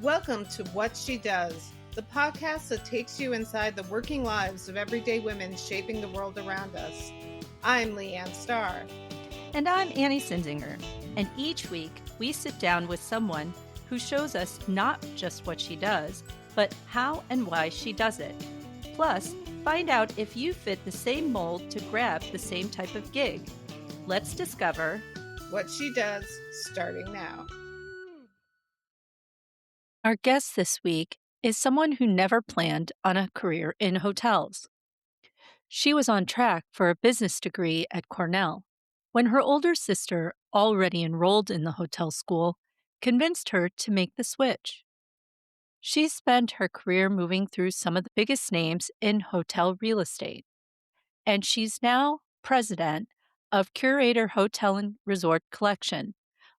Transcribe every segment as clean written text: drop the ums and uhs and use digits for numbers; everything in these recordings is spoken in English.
Welcome to What She Does, the podcast that takes you inside the working lives of everyday women shaping the world around us. I'm Leanne Starr. And I'm Annie Sinzinger. And each week, we sit down with someone who shows us not just what she does, but how and why she does it. Plus, find out if you fit the same mold to grab the same type of gig. Let's discover What She Does, starting now. Our guest this week is someone who never planned on a career in hotels. She was on track for a business degree at Cornell when her older sister, already enrolled in the hotel school, convinced her to make the switch. She spent her career moving through some of the biggest names in hotel real estate, and she's now president of Curator Hotel and Resort Collection,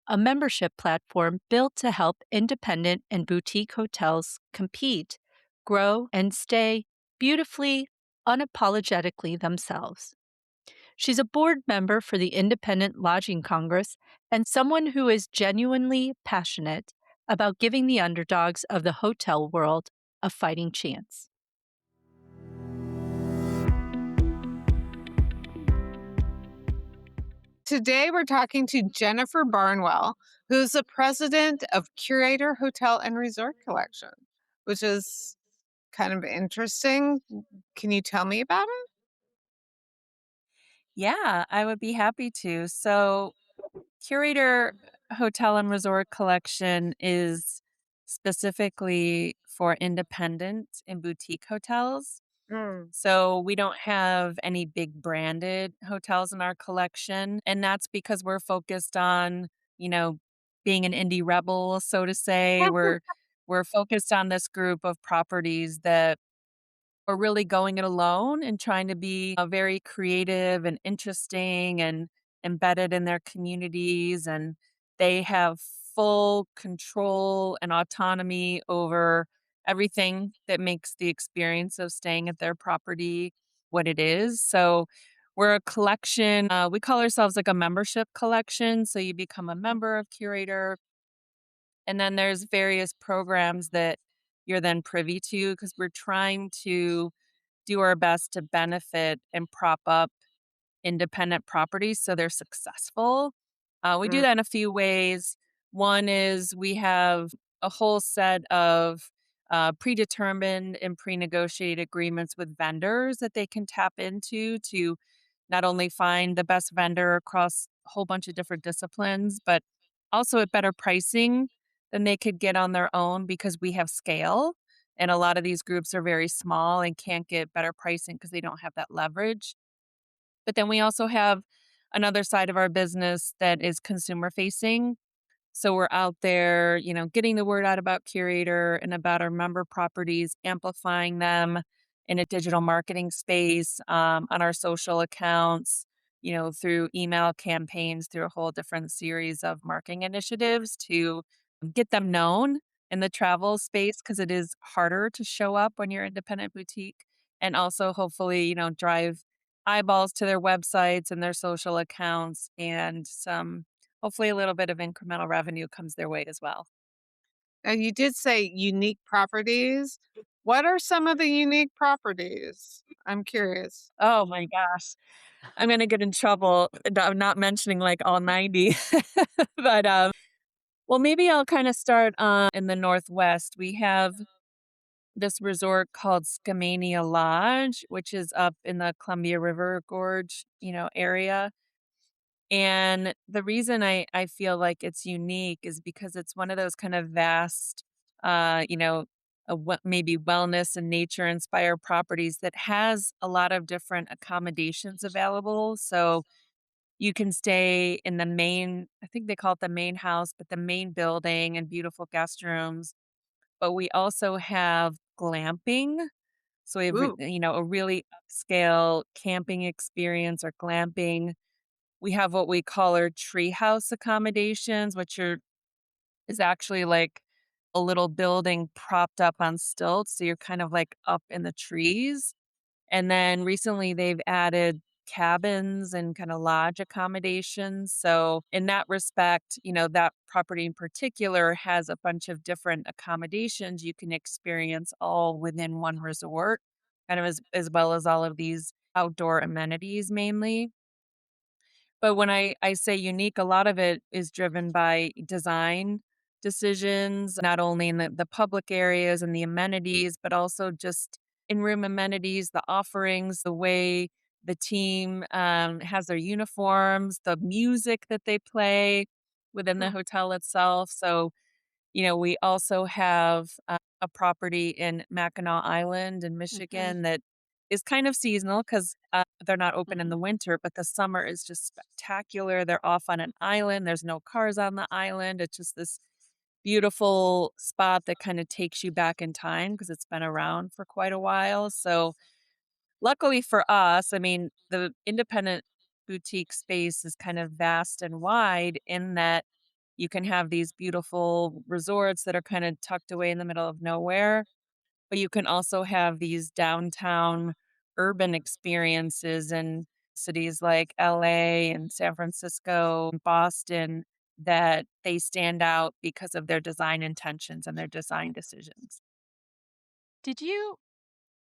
a membership platform built to help independent and boutique hotels compete, grow, and stay beautifully, unapologetically themselves. She's a board member for the Independent Lodging Congress and someone who is genuinely passionate about giving the underdogs of the hotel world a fighting chance. Today, we're talking to Jennifer Barnwell, who's the president of Curator Hotel and Resort Collection, which is kind of interesting. Can you tell me about it? Yeah, I would be happy to. So, Curator Hotel and Resort Collection is specifically for independent and boutique hotels. So, we don't have any big branded hotels in our collection. And that's because we're focused on, you know, being an indie rebel, so to say. We're focused on this group of properties that or really going it alone and trying to be very creative and interesting and embedded in their communities. And they have full control and autonomy over everything that makes the experience of staying at their property what it is. So we're a collection. We call ourselves like a membership collection. So you become a member of Curator. And then there's various programs that you're then privy to because we're trying to do our best to benefit and prop up independent properties so they're successful. We do that in a few ways. One is we have a whole set of predetermined and pre-negotiated agreements with vendors that they can tap into to not only find the best vendor across a whole bunch of different disciplines, but also at better pricing than they could get on their own because we have scale. And a lot of these groups are very small and can't get better pricing because they don't have that leverage. But then we also have another side of our business that is consumer facing. So we're out there, getting the word out about Curator and about our member properties, amplifying them in a digital marketing space, on our social accounts, through email campaigns, through a whole different series of marketing initiatives to get them known in the travel space because it is harder to show up when you're independent boutique, and also hopefully, drive eyeballs to their websites and their social accounts, and hopefully a little bit of incremental revenue comes their way as well. Now, you did say unique properties. What are some of the unique properties? I'm curious. Oh my gosh. I'm going to get in trouble. I'm not mentioning like all 90, but well, maybe I'll kind of start in the Northwest. We have this resort called Skamania Lodge, which is up in the Columbia River Gorge, area. And the reason I feel like it's unique is because it's one of those kind of vast, maybe wellness and nature inspired properties that has a lot of different accommodations available. So you can stay in the main, I think they call it the main house, but the main building and beautiful guest rooms. But we also have glamping. So we have, Ooh. a really upscale camping experience or glamping. We have what we call our treehouse accommodations, is actually like a little building propped up on stilts. So you're kind of like up in the trees. And then recently they've added cabins and kind of lodge accommodations. So, in that respect, that property in particular has a bunch of different accommodations you can experience all within one resort, kind of as well as all of these outdoor amenities mainly. But when I say unique, a lot of it is driven by design decisions, not only in the public areas and the amenities, but also just in-room amenities, the offerings, the way the team, has their uniforms, the music that they play within the Mm, hotel itself. So, we also have a property in Mackinac Island in mhm, Michigan that is kind of seasonal because they're not open in mhm. the winter, but the summer is just spectacular. They're off on an island. There's no cars on the island. It's just this beautiful spot that kind of takes you back in time because it's been around for quite a while. So, luckily for us, I mean, the independent boutique space is kind of vast and wide in that you can have these beautiful resorts that are kind of tucked away in the middle of nowhere, but you can also have these downtown urban experiences in cities like LA and San Francisco and Boston that they stand out because of their design intentions and their design decisions. Did you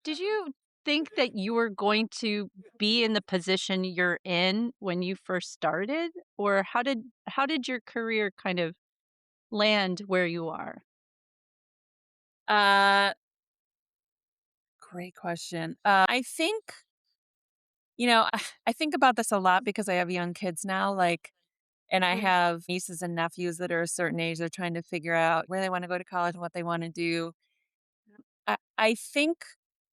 did you think that you were going to be in the position you're in when you first started? Or how did your career kind of land where you are? Uh, Great question. I think, I think about this a lot because I have young kids now, like, and I Mm, have nieces and nephews that are a certain age. They're trying to figure out where they want to go to college and what they want to do. I think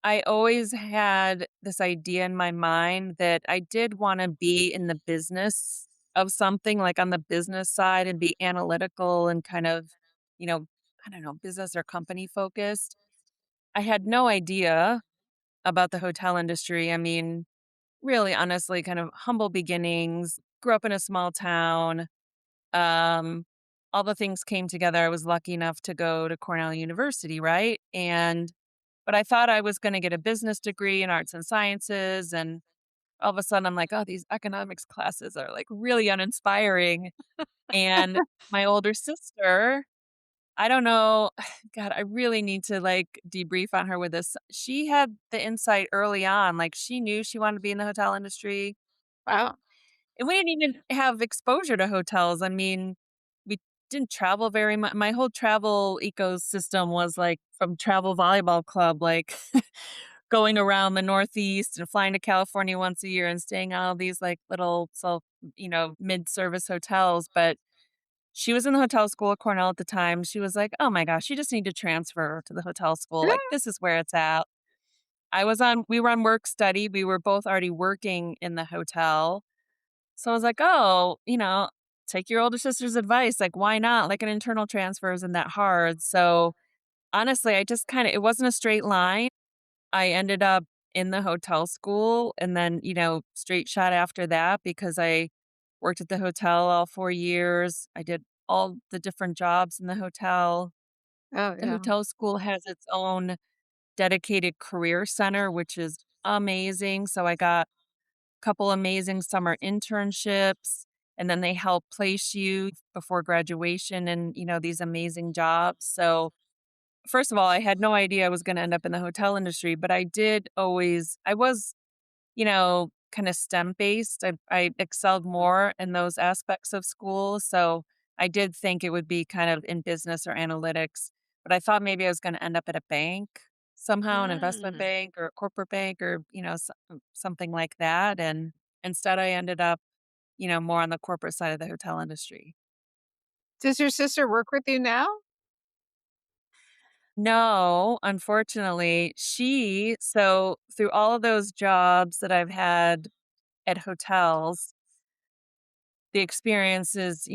I always had this idea in my mind that I did want to be in the business of something, like on the business side and be analytical and kind of, you know, I don't know, business or company focused. I had no idea about the hotel industry. I mean, really honestly, kind of humble beginnings, grew up in a small town. Um, all the things came together. I was lucky enough to go to Cornell University, right? But I thought I was gonna get a business degree in arts and sciences, and all of a sudden, I'm like, "Oh, these economics classes are, like, really uninspiring." And my older sister, I don't know, God, I really need to, like, debrief on her with this. She had the insight early on, like, she knew she wanted to be in the hotel industry, wow. and we didn't even have exposure to hotels. I mean, we didn't travel very much. My whole travel ecosystem was, like, from travel volleyball club, like going around the Northeast and flying to California once a year and staying at all these, like, little mid-service hotels, but she was in the hotel school at Cornell at the time. She was like, "Oh my gosh, you just need to transfer to the hotel school, like, this is where it's at." We were on work study, we were both already working in the hotel, so I was like, "Oh, take your older sister's advice, like, why not? Like, an internal transfer isn't that hard." So, honestly, I just kinda it wasn't a straight line. I ended up in the hotel school and then, straight shot after that because I worked at the hotel all 4 years. I did all the different jobs in the hotel. Oh, The yeah. hotel school has its own dedicated career center, which is amazing. So I got a couple amazing summer internships, and then they help place you before graduation and, these amazing jobs. So first of all, I had no idea I was gonna end up in the hotel industry, but I was, kinda STEM based. I excelled more in those aspects of school, so I did think it would be kind of in business or analytics, but I thought maybe I was gonna end up at a bank somehow, an investment Mm. bank or a corporate bank or, something like that, and instead I ended up, more on the corporate side of the hotel industry. Does your sister work with you now? No, unfortunately, through all of those jobs that I've had at hotels, the experience is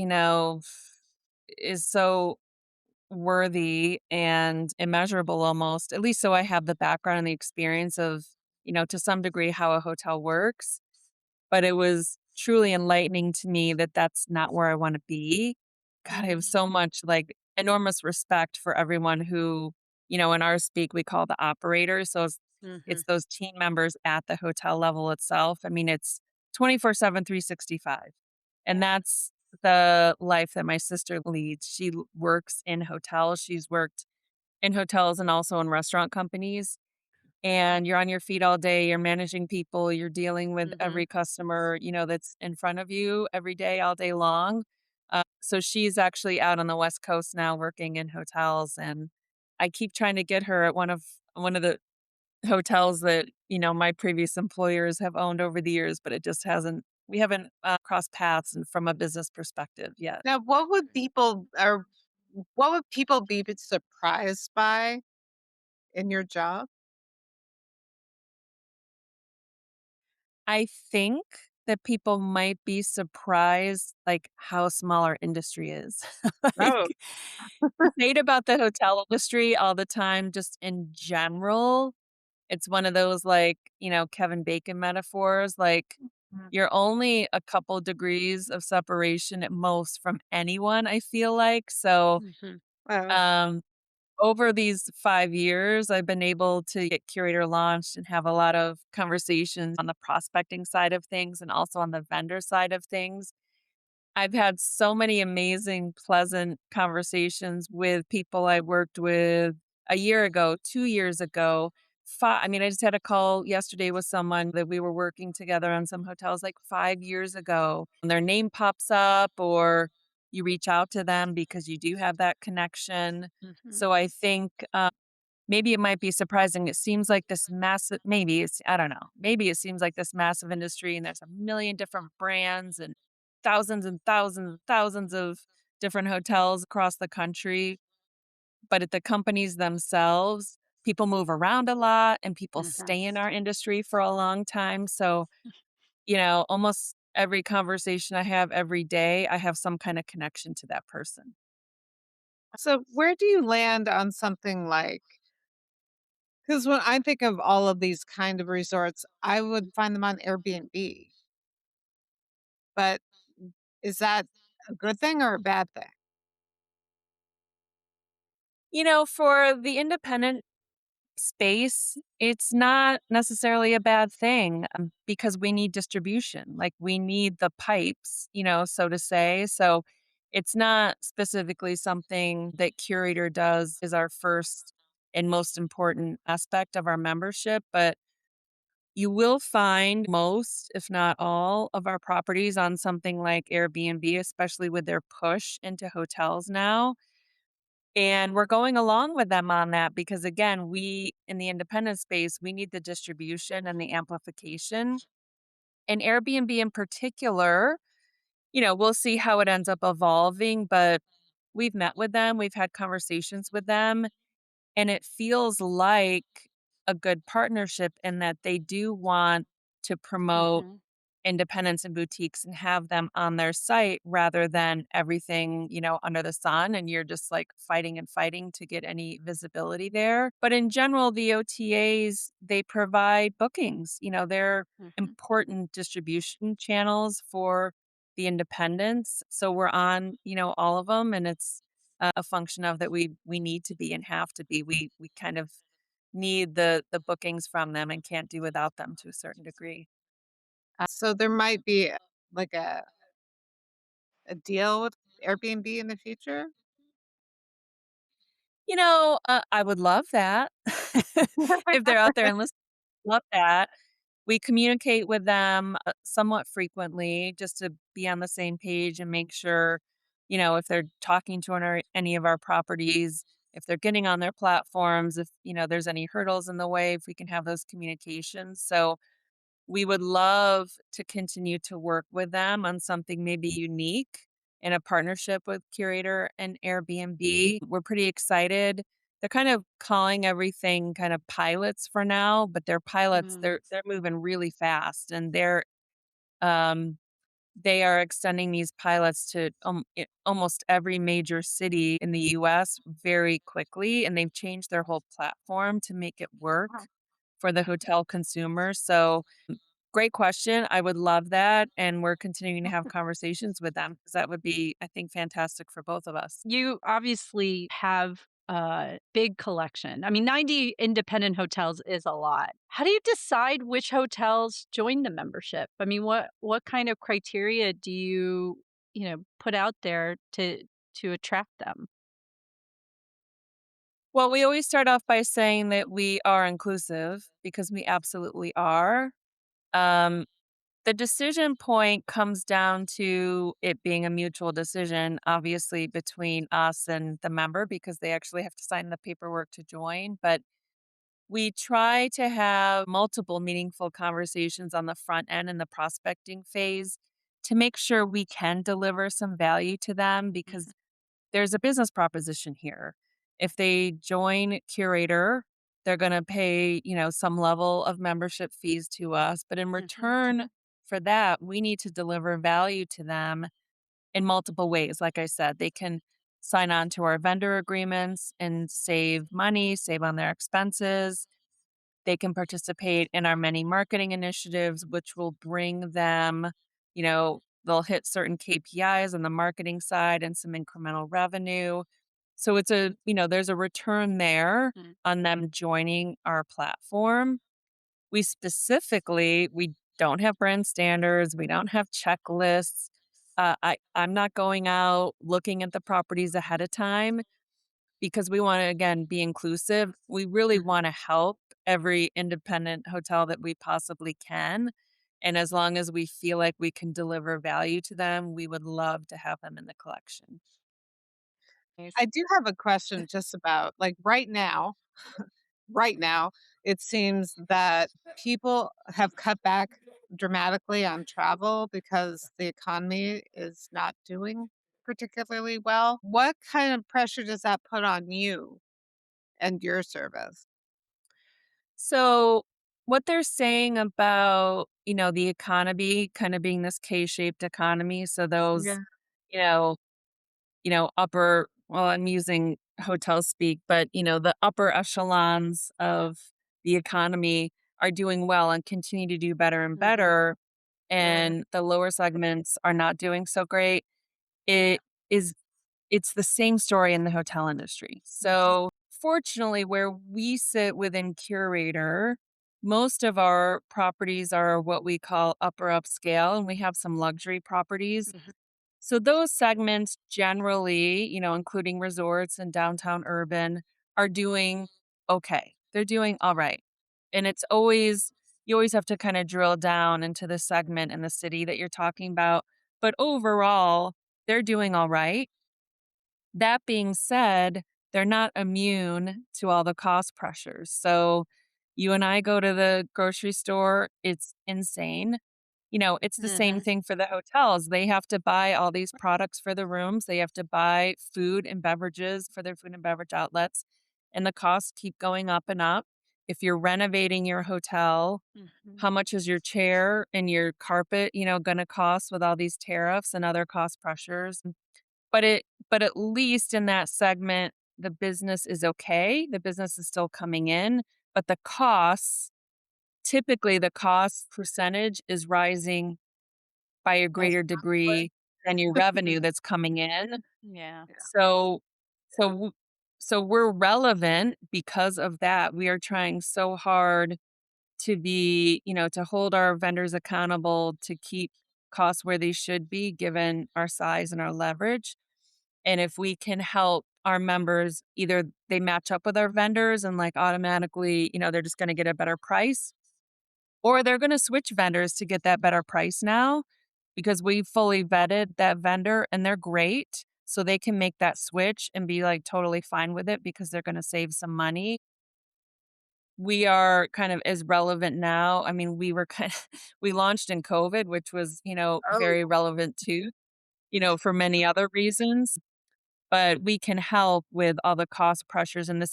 so worthy and immeasurable almost, at least so I have the background and the experience of, to some degree how a hotel works. But it was truly enlightening to me that that's not where I wanna be. God, I have Mm. so much, like, enormous respect for everyone who, in our speak, we call the operator. So it's Mhm. It's those team members at the hotel level itself. I mean, it's 24/7, 365. And that's the life that my sister leads. She works in hotels. She's worked in hotels and also in restaurant companies. And you're on your feet all day, you're managing people, you're dealing with Mhm. every customer, that's in front of you every day, all day long. So she's actually out on the West Coast now working in hotels, and I keep trying to get her at one of the hotels that, my previous employers have owned over the years, but it just hasn't we haven't, crossed paths and from a business perspective yet. Now, what would people be surprised by in your job? I think that people might be surprised, like, how small our industry is. Oh. Like, say it about the hotel industry all the time, just in general. It's one of those, like, Kevin Bacon metaphors, like, Mhm. you're only a couple degrees of separation at most from anyone, I feel like. So, Mhm. Wow. um, over these 5 years, I've been able to get Curator launched and have a lot of conversations on the prospecting side of things and also on the vendor side of things. I've had so many amazing, pleasant conversations with people I worked with a year ago, 2 years ago. I mean, I just had a call yesterday with someone that we were working together on some hotels like 5 years ago. And their name pops up or you reach out to them because you do have that connection. Mhm. So I think, maybe it might be surprising. It seems like this massive maybe it's I don't know. Maybe it seems like this massive industry and there's a million different brands and thousands of different hotels across the country. But at the companies themselves, people move around a lot and people Mhm. stay in our industry for a long time. So, almost every conversation I have every day, I have some kind of connection to that person. So, where do you land on something like? Because when I think of all of these kind of resorts, I would find them on Airbnb. But is that a good thing or a bad thing? For the independent space, it's not necessarily a bad thing because we need distribution. Like we need the pipes, so to say. So it's not specifically something that Curator does is our first and most important aspect of our membership, but you will find most, if not all, of our properties on something like Airbnb, especially with their push into hotels now. And we're going along with them on that because, again, we in the independent space, we need the distribution and the amplification. And Airbnb in particular, we'll see how it ends up evolving, but we've met with them, we've had conversations with them, and it feels like a good partnership in that they do want to promote Mhm. independents and boutiques and have them on their site rather than everything, under the sun and you're just like fighting and fighting to get any visibility there. But in general, the OTAs, they provide bookings, they're Mhm. important distribution channels for the independents. So we're on, all of them and it's a function of that we need to be and have to be. We kind of need the bookings from them and can't do without them to a certain degree. So there might be like a deal with Airbnb in the future? I would love that. If they're out there and listen, love that. We communicate with them, somewhat frequently just to be on the same page and make sure, if they're talking to any of our properties, if they're getting on their platforms, if, there's any hurdles in the way, if we can have those communications. So we would love to continue to work with them on something maybe unique in a partnership with Curator and Airbnb. We're pretty excited. They're kind of calling everything kind of pilots for now, but they're pilots. Mm. They're moving really fast, and um, they are extending these pilots to almost every major city in the U.S. very quickly, and they've changed their whole platform to make it work Wow. for the hotel consumer. So great question. I would love that, and we're continuing to have conversations with them because that would be, I think, fantastic for both of us. You obviously have big collection. I mean, 90 independent hotels is a lot. How do you decide which hotels join the membership? I mean, what kind of criteria do you put out there to attract them? Well, we always start off by saying that we are inclusive because we absolutely are. Um, the decision point comes down to it being a mutual decision, obviously, between us and the member because they actually have to sign the paperwork to join. But we try to have multiple meaningful conversations on the front end in the prospecting phase to make sure we can deliver some value to them because there's a business proposition here. If they join Curator, they're going to pay, some level of membership fees to us, but in Mhm. return for that, we need to deliver value to them in multiple ways. Like I said, they can sign on to our vendor agreements and save money, save on their expenses. They can participate in our many marketing initiatives, which will bring them, they'll hit certain KPIs on the marketing side and some incremental revenue. So there's a return there Mm. on them joining our platform. We don't have brand standards. We don't have checklists. I'm not going out looking at the properties ahead of time because we wanna, again, be inclusive. We really Mhm. wanna help every independent hotel that we possibly can, and as long as we feel like we can deliver value to them, we would love to have them in the collection. I do have a question just about like right now, it seems that people have cut back dramatically on travel because the economy is not doing particularly well. What kind of pressure does that put on you and your service? So, what they're saying about, the economy kind of being this K-shaped economy, so those, Yeah. you know upper well, I'm using hotel speak, but, the upper echelons of the economy are doing well and continue to do better and Mhm. better, Right. and the lower segments are not doing so great. It is it's the same story in the hotel industry. Mhm. So, fortunately, where we sit within Curator, most of our properties are what we call upper upscale, and we have some luxury properties. Mhm. So those segments generally, including resorts and downtown urban, are doing okay. They're doing all right. And you always have to kind of drill down into the segment and the city that you're talking about. But overall, they're doing all right. That being said, they're not immune to all the cost pressures. So you and I go to the grocery store, it's insane. It's the same Mhm. thing for the hotels. They have to buy all these products for the rooms. They have to buy food and beverages for their food and beverage outlets, and the costs keep going up and up. If you're renovating your hotel, Mhm. how much is your chair and your carpet, going to cost with all these tariffs and other cost pressures? But at least in that segment, the business is okay. The business is still coming in, but typically the cost percentage is rising by a As greater degree than your revenue that's coming in. Yeah. So so w so we're relevant because of that. We are trying so hard to hold our vendors accountable to keep costs where they should be given our size and our leverage. And if we can help our members, either they match up with our vendors and, like, automatically, they're just gonna get a better price, or they're gonna switch vendors to get that better price now because we fully vetted that vendor and they're great. So they can make that switch and be like totally fine with it because they're gonna save some money. We are kind of as relevant now. I mean, we were kind of we launched in COVID, which was, very oh, relevant too, for many other reasons. But we can help with all the cost pressures and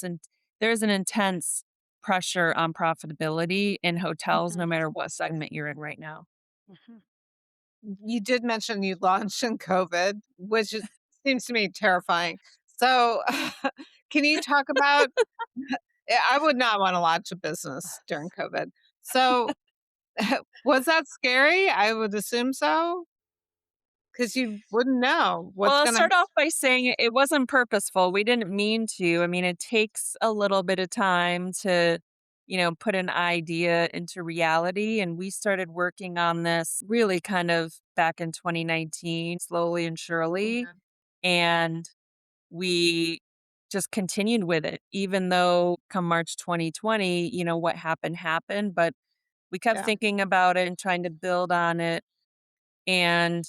there's an intense pressure on profitability in hotels no Mhm. matter what segment you're in right now. Mhm. you did mention you launched in COVID, which seems to me terrifying. So, can you talk about? I would not want to launch a business during COVID. So, was that scary? I would assume so. because you wouldn't know Well, what's I'll gonna. start off by saying it wasn't purposeful. We didn't mean to. I mean, it takes a little bit of time to, put an idea into reality. And we started working on this really kind of back in 2019, slowly and surely. Mhm. And we just continued with it, even though come March 2020, what happened happened. But we kept Yeah. thinking about it and trying to build on it. And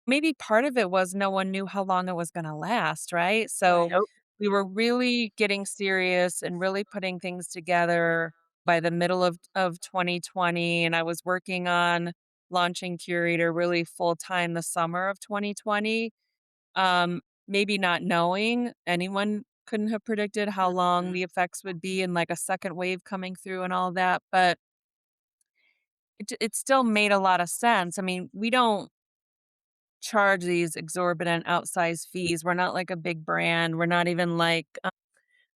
maybe part of it was no one knew how long it was gonna last, right? So, Right. Nope. we were really getting serious and really putting things together by the middle of 2020, and I was working on launching Curator really full time the summer of 2020. Um, Maybe not knowing, anyone couldn't have predicted how long Mhm. the effects would be and, like, a second wave coming through and all that, but it still made a lot of sense. I mean, we don't charge these exorbitant outsized fees. We're not like a big brand. We're not even like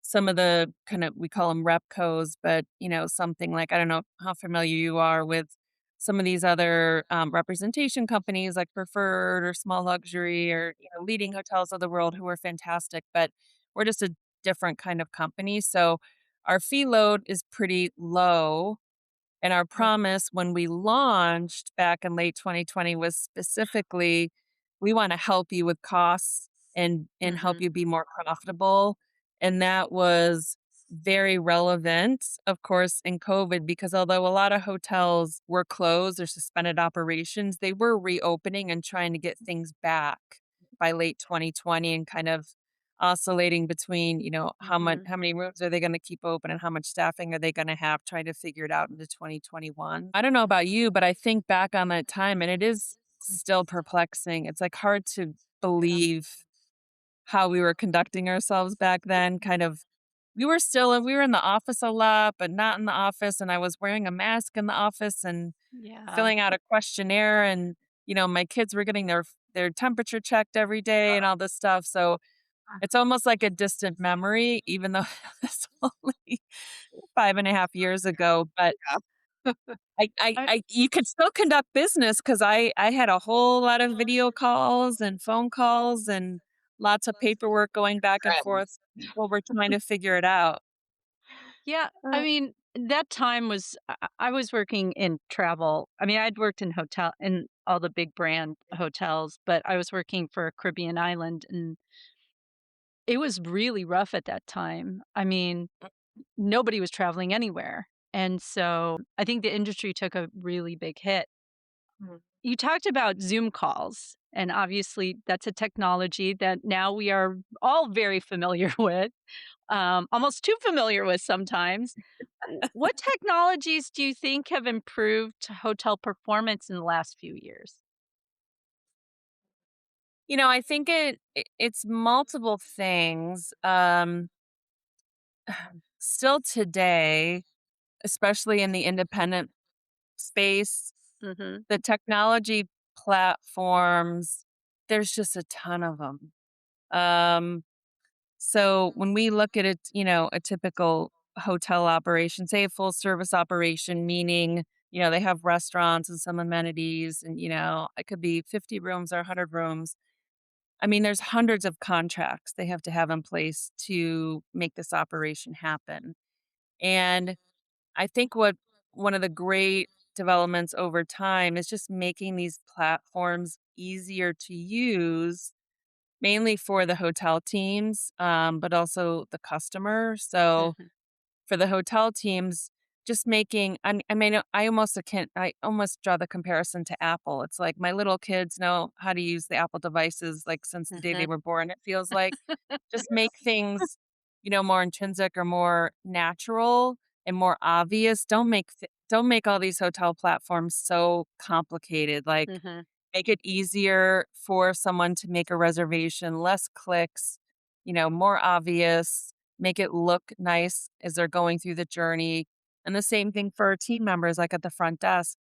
some of the kind of we call them repcos, but something like I don't know how familiar you are with some of these other representation companies like Preferred or Small Luxury or leading hotels of the world who are fantastic, but we're just a different kind of company. So our fee load is pretty low and our Mm. promise when we launched back in late 2020 was specifically, we want to help you with costs and help Mhm. you be more profitable. And that was very relevant, of course, in COVID, because although a lot of hotels were closed or suspended operations, they were reopening and trying to get things back by late 2020 and kind of oscillating between, Mhm. how many rooms are they gonna keep open and how much staffing are they gonna have, trying to figure it out into 2021. I don't know about you, but I think back on that time and it is still perplexing. It's, like, hard to Yeah. believe how we were conducting ourselves back then, kind of we were in the office a lot, but not in the office, and I was wearing a mask in the office and Yeah. filling out a questionnaire, and, my kids were getting their temperature checked every day and all this stuff, so it's almost like a distant memory, even though it's only 5.5 years ago, but Yeah. I you could still conduct business because I had a whole lot of video calls and phone calls and lots of paperwork going back and forth. Friends. People were trying to figure it out. Yeah, I Uh, mean, that time was I was working in travel. I mean, I'd worked in hotel in all the big brand hotels, but I was working for a Caribbean island, and it was really rough at that time. I mean, nobody was traveling anywhere, and so I think the industry took a really big hit. Mm. You talked about Zoom calls, and obviously that's a technology that now we are all very familiar with, almost too familiar with sometimes. What technologies do you think have improved hotel performance in the last few years? I think it's multiple things. Still today, especially in the independent space, Mhm, the technology platforms, there's just a ton of them. Um, so when we look at it, a typical hotel operation, say a full service operation, meaning, they have restaurants and some amenities and, it could be 50 rooms or 100 rooms. I mean, there's hundreds of contracts they have to have in place to make this operation happen. And I think what one of the great developments over time is just making these platforms easier to use, mainly for the hotel teams, but also the customer. So mhm, for the hotel teams, just making I mean, I almost draw the comparison to Apple. It's like my little kids know how to use the Apple devices, like, since the day they mhm, were born, it feels like. Just make things, more intrinsic or more natural and more obvious. Don't make all these hotel platforms so complicated, like, mhm, make it easier for someone to make a reservation, less clicks, more obvious, make it look nice as they're going through the journey. And the same thing for our team members, like at the front desk.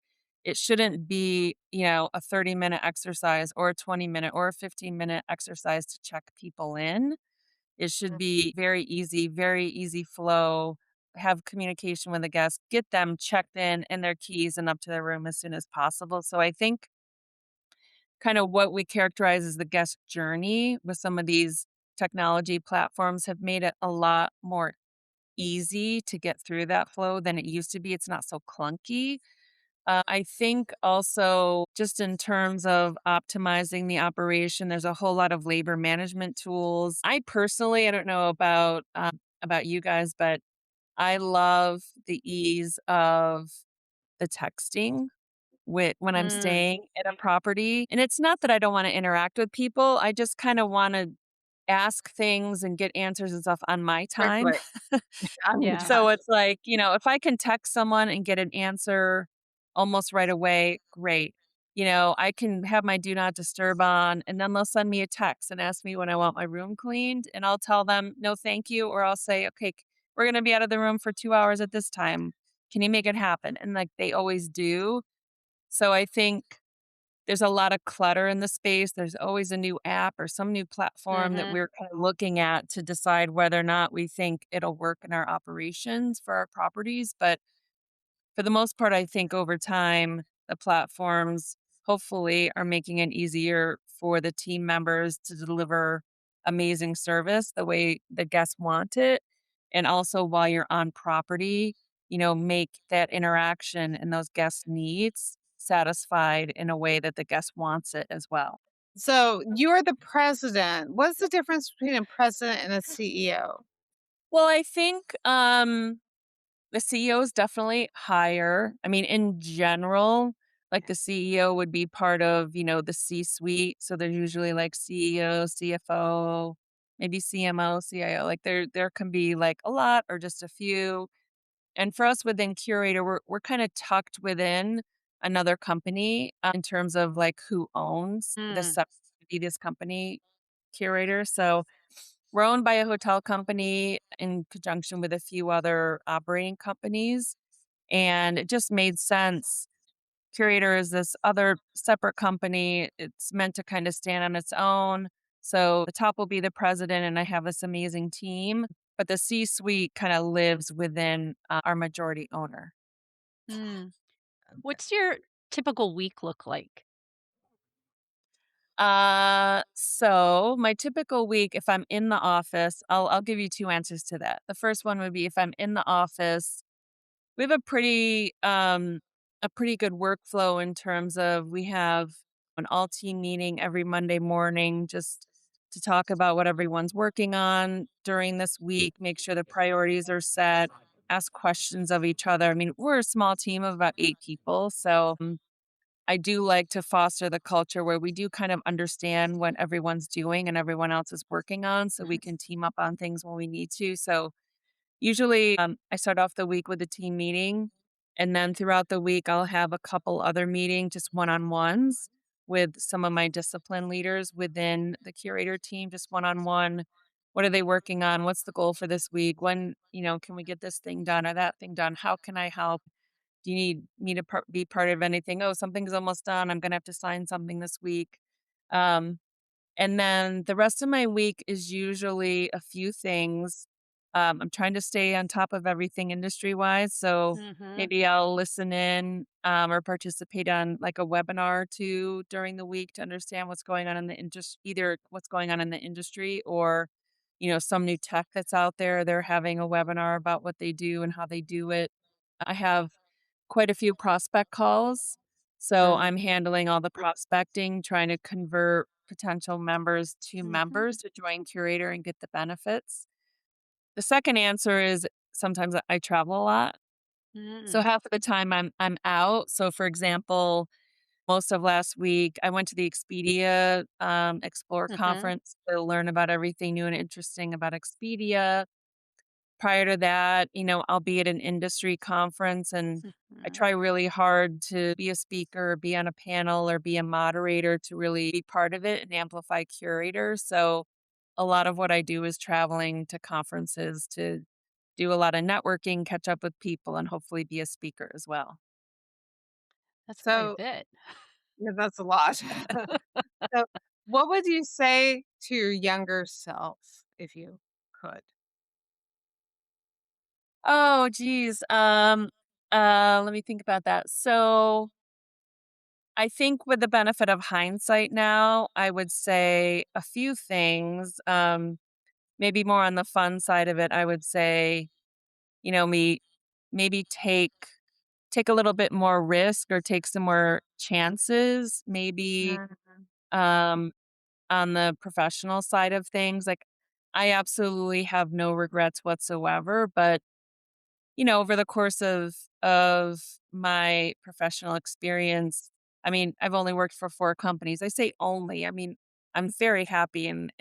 It shouldn't be, a 30-minute exercise or a 20-minute or a 15-minute exercise to check people in. It should be very easy flow, have communication with the guests, get them checked in and their keys and up to their room as soon as possible. So I think kind of what we characterize as the guest journey with some of these technology platforms have made it a lot more easy to get through that flow than it used to be. It's not so clunky. I think also just in terms of optimizing the operation, there's a whole lot of labor management tools. I personally, I don't know about you guys, but I love the ease of the texting when I'm Mm, staying at a property. And it's not that I don't want to interact with people. I just kind of want to ask things and get answers and stuff on my time. Quickly. On your yeah. So time. it's like, if I can text someone and get an answer almost right away, great. I can have my do not disturb on and then they'll send me a text and ask me when I want my room cleaned and I'll tell them no thank you or I'll say, "Okay, we're going to be out of the room for 2 hours at this time. Can you make it happen?" And like they always do. So I think there's a lot of clutter in the space. There's always a new app or some new platform that Mhm. we're kind of looking at to decide whether or not we think it'll work in our operations for our properties. But for the most part, I think over time, the platforms hopefully are making it easier for the team members to deliver amazing service the way the guests want it. And also while you're on property, make that interaction and those guest needs satisfied in a way that the guest wants it as well. So you're the president. What's the difference between a president and a CEO? Well, I think the CEO is definitely higher. I mean, in general, like the CEO would be part of, the C-suite. So there's usually like CEO, CFO, maybe CMO, CIO. Like there can be like a lot or just a few. And for us within Curator, we're kind of tucked within another company in terms of like who owns the Mm. this company, Curator. So we're owned by a hotel company in conjunction with a few other operating companies, and it just made sense. Curator is this other separate company. It's meant to kind of stand on its own. So the top will be the president, and I have this amazing team, but the C suite kind of lives within our majority owner. Mm. What's your typical week look like? So my typical week, if I'm in the office, I'll give you two answers to that. The first one would be if I'm in the office, we have a pretty good workflow in terms of we have an all team meeting every Monday morning just to talk about what everyone's working on during this week, make sure the priorities are set, ask questions of each other. I mean, we're a small team of about 8 people, so I do like to foster the culture where we do kind of understand what everyone's doing and everyone else is working on so we can team up on things when we need to. So usually, I start off the week with a team meeting, and then throughout the week, I'll have a couple other meetings, just one-on-ones with some of my discipline leaders within the curator team, just one-on-one. What are they working on? What's the goal for this week? When, can we get this thing done or that thing done? How can I help? Do you need me to be part of anything? Oh, something's almost done. I'm going to have to sign something this week. Um, and then the rest of my week is usually a few things. I'm trying to stay on top of everything industry wise. So Mhm. maybe I'll listen in or participate on like a webinar or two during the week to understand what's going on in the industry, either what's going on in the industry or, some new tech that's out there. They're having a webinar about what they do and how they do it. I have quite a few prospect calls. So Mm. I'm handling all the prospecting, trying to convert potential members to Mhm. members to join Curator and get the benefits. The second answer is sometimes I travel a lot. So Mm. half of the time I'm out. So for example, most of last week I went to the Expedia Explore Mhm. conference to learn about everything new and interesting about Expedia. Prior to that, I'll be at an industry conference and I Mhm. try really hard to be a speaker, be on a panel, or be a moderator to really be part of it and amplify Curator. So a lot of what I do is traveling to conferences to do a lot of networking, catch up with people, and hopefully be a speaker as well. That's quite a So bit. yeah, that's a lot. So what would you say to your younger self if you could? Oh, geez. Let me think about that. So I think with the benefit of hindsight now, I would say a few things. Maybe more on the fun side of it, I would say, me maybe take a little bit more risk or take some more chances, maybe Mhm. um on the professional side of things. Like I absolutely have no regrets whatsoever, but over the course of my professional experience, I mean, I've only worked for 4 companies. I say only. I mean, I'm very happy and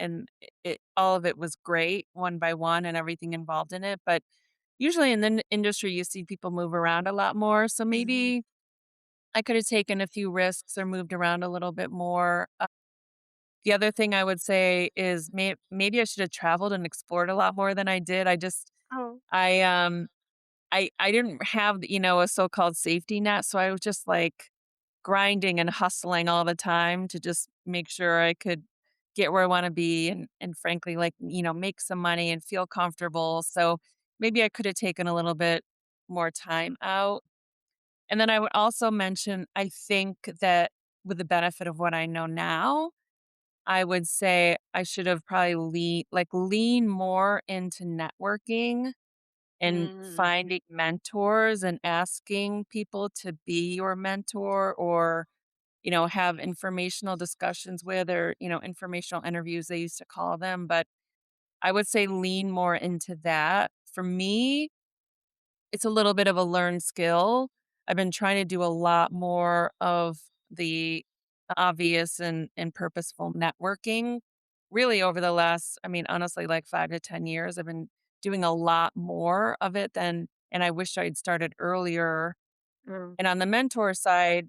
all of it was great one by one and everything involved in it, but usually in the industry you see people move around a lot more, so Mhm. maybe I could have taken a few risks or moved around a little bit more. The other thing I would say is maybe I should have traveled and explored a lot more than I did. Oh. I, um I didn't have, a so-called safety net, so I was just, like, grinding and hustling all the time to just make sure I could get where I wanna be and frankly, like, make some money and feel comfortable, so maybe I could have taken a little bit more time out. And then I would also mention, I think that with the benefit of what I know now, I would say I should have probably lean more into networking and Mm. finding mentors and asking people to be your mentor or, have informational discussions with or, informational interviews, they used to call them. But I would say lean more into that. For me, it's a little bit of a learned skill. I've been trying to do a lot more of the obvious and purposeful networking really over the last, I mean, honestly, like 5 to 10 years. I've been doing a lot more of it than, and I wish I'd started earlier. Mm. And on the mentor side,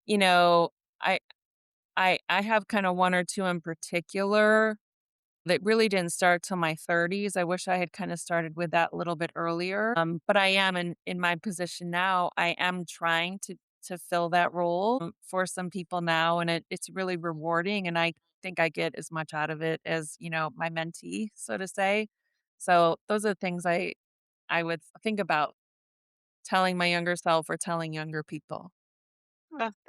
you know, I I have kind of one or two in particular that really didn't start till my 30s. I wish I had kinda started with that a little bit earlier, but I am in my position now, I am trying to fill that role, for some people now, and it's really rewarding, and I think I get as much out of it as, my mentee, so to say. So, those are things I would think about telling my younger self or telling younger people.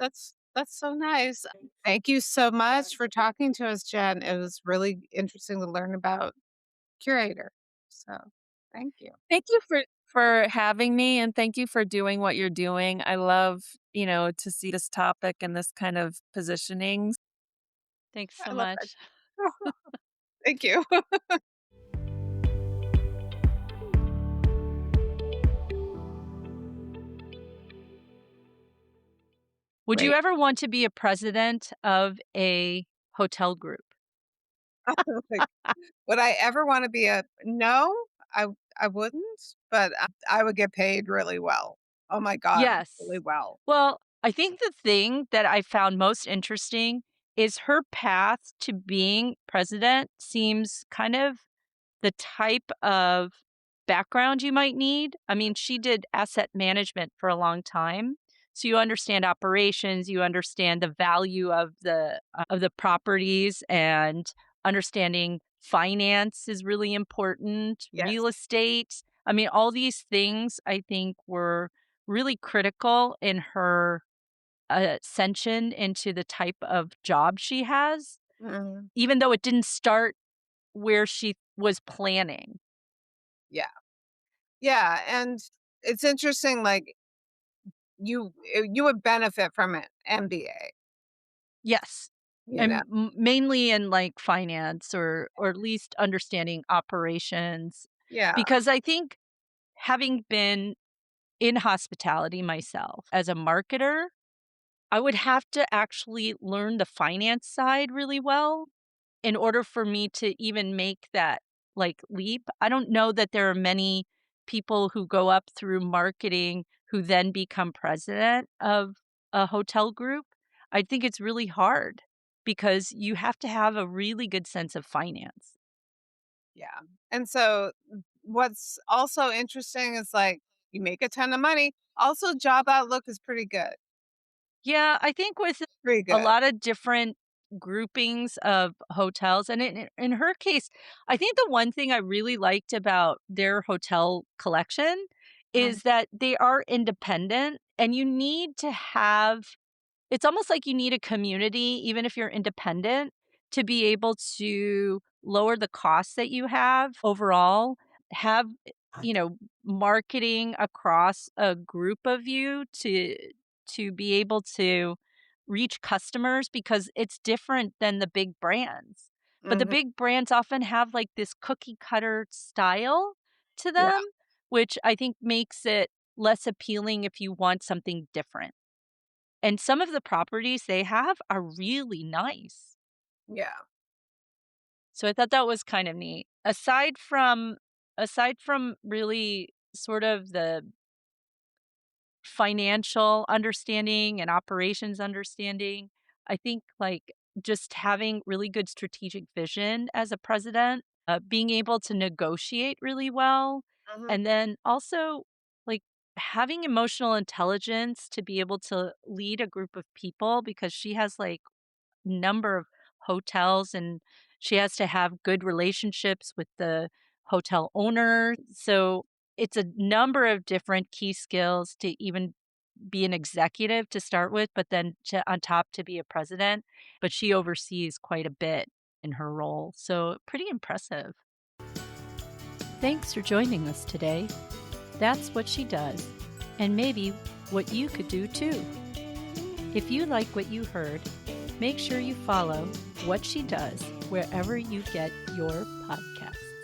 That's so nice. Thank you so much for talking to us, Jen. It was really interesting to learn about Curator. So, thank you. Thank you for having me, and thank you for doing what you're doing. I love, to see this topic and this kind of positioning. Thanks I so love that. much. Thank you. Would you Great. ever want to be a president of a hotel group? Like, would I ever wanna be a no, I wouldn't, but I would get paid really well. Oh my god, really Yes. well. Well, I think the thing that I found most interesting is her path to being president seems kind of the type of background you might need. I mean, she did asset management for a long time. So you understand operations, you understand the value of the properties and understanding finance is really important, Yes. real estate. I mean, all these things I think were really critical in her ascension into the type of job she has, Mhm. even though it didn't start where she was planning. Yeah. Yeah, and it's interesting, like, you would benefit from an MBA, Yes. you know? And mainly in, like, finance or at least understanding operations, Yeah. because I think having been in hospitality myself as a marketer, I would have to actually learn the finance side really well in order for me to even make that, like, leap. I don't know that there are many people who go up through marketing who then become president of a hotel group. I think it's really hard because you have to have a really good sense of finance. Yeah. And so what's also interesting is like you make a ton of money. Also, job outlook is pretty good. Yeah, I think with Pretty a good. lot of different groupings of hotels, and in her case, I think the one thing I really liked about their hotel collection Mm. is that they are independent, and you need to have It's almost like you need a community, even if you're independent, to be able to lower the costs that you have overall, have, marketing across a group of you to be able to reach customers because it's different than the big brands. But the Mhm. big brands often have, like, this cookie cutter style to Yeah, them, which I think makes it less appealing if you want something different. And some of the properties they have are really nice. yeah. So I thought that was kind of neat. Aside from really sort of the financial understanding and operations understanding, I think, like, just having really good strategic vision as a president, being able to negotiate really well, Mhm. and then also, like, having emotional intelligence to be able to lead a group of people because she has, like, number of hotels, and she has to have good relationships with the hotel owner. So it's a number of different key skills to even be an executive to start with, but then on top to be a president. But she oversees quite a bit in her role. So pretty impressive. Thanks for joining us today. That's what she does, and maybe what you could do too. If you like what you heard, make sure you follow What She Does wherever you get your podcasts.